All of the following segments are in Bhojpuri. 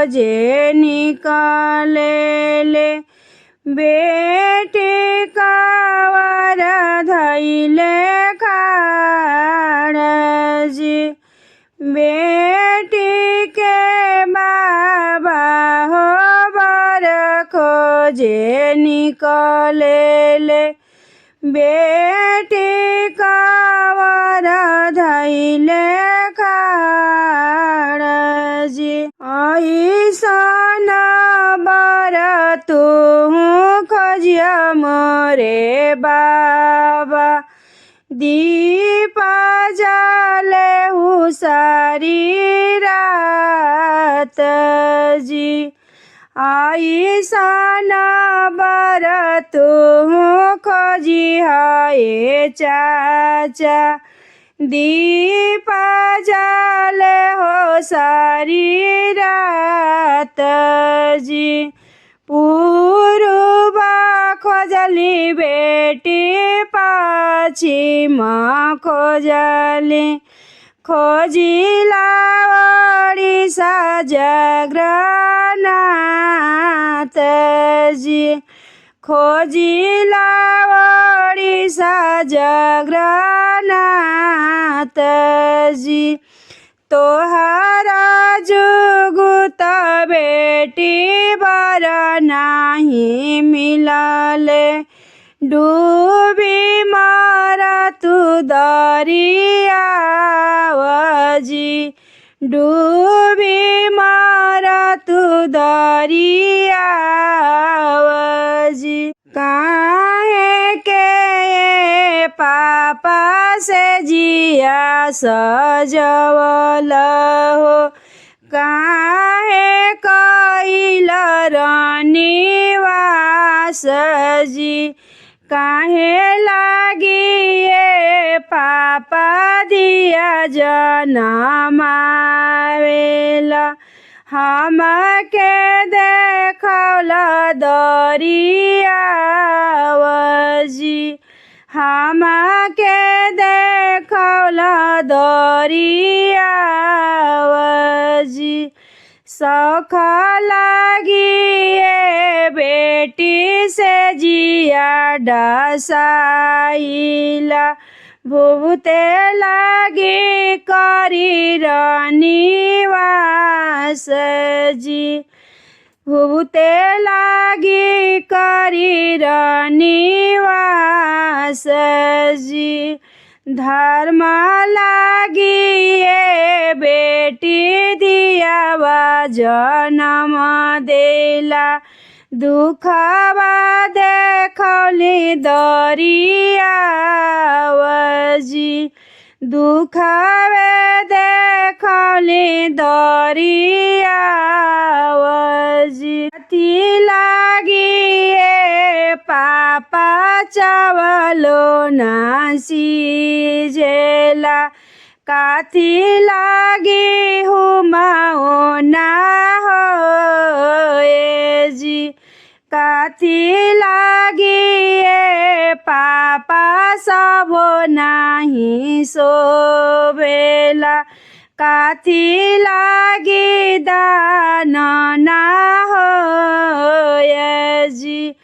खोजे निकले ले। बेटी कवर धैले खाड़ जी। बेटी के बाबा हो बर खोजे निकले ले। बेटी कवर धैले खाड़ जी। ऐसन बर तू खोजिया मोरे बाबा। दीप जले सारी रात जी। ऐसन बर तू खोजी है चाचा। दीप जले सारी रात जी। पूर्वा खोजली बेटी पश्चिम खोजली। खोजिला ओडिशा जगन्नाथ जी। खोजिला ओडिशा जगन्नाथ जी। तोहरा जुगुत बेटी बर नहीं मिलले। डूबी मारा तू दरिया जी। डूबी मारा तू दरिया जी। काहे के पापा से जिया सजवल हो। काहे कइल रनिवास जी। काहे लागी ये पापा दिया जनमावेला। हमके देखल दरिया जी। हमके देखल दरिया जी। सौख लागी ये बेटी से जिया डसाइला। भूते लागी करी रनिवास जी। भूते लागी करी रनिवास जी। धर्म लागी ये बेटी दियावा जनम देला। दुखवा देखली दरिया जी। दुखवे देखली दरिया जी। कथी लागी ये पापा चावलो ना सीजेला। काथी लागी हुमाओ ना हो जी। काथी लागी ये पापा सबो नहीं सोवेला। काथी लागी दान ना हो जी।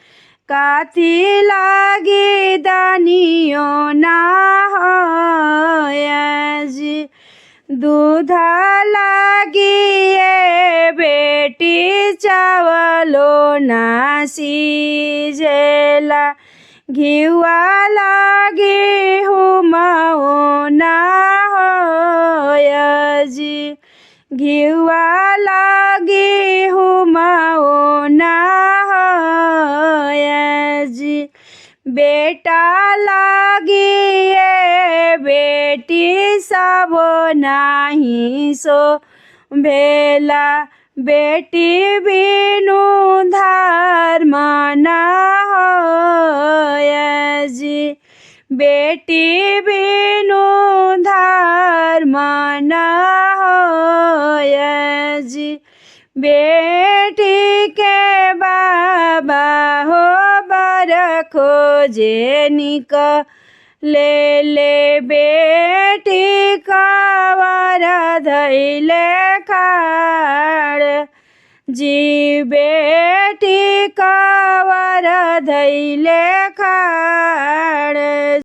काथी लागी दानियो ना हो जी। दूध लागी ये बेटी चावलो ना सीजेला। घिवा लागी हुमाओ ना हो जी। घिवा लागी हुमाओ ना हो जी। बेटा लागी ये बेटी सबो नहीं सो भेला। बेटी बिनु धर्म ना हो जी। बेटी बिनु धर्म ना हो जी। बेटी के बाबा हो बर खोजे निकले ले। बेटी कवर धैले खाड़ जी बेटी कवर धैले खाड़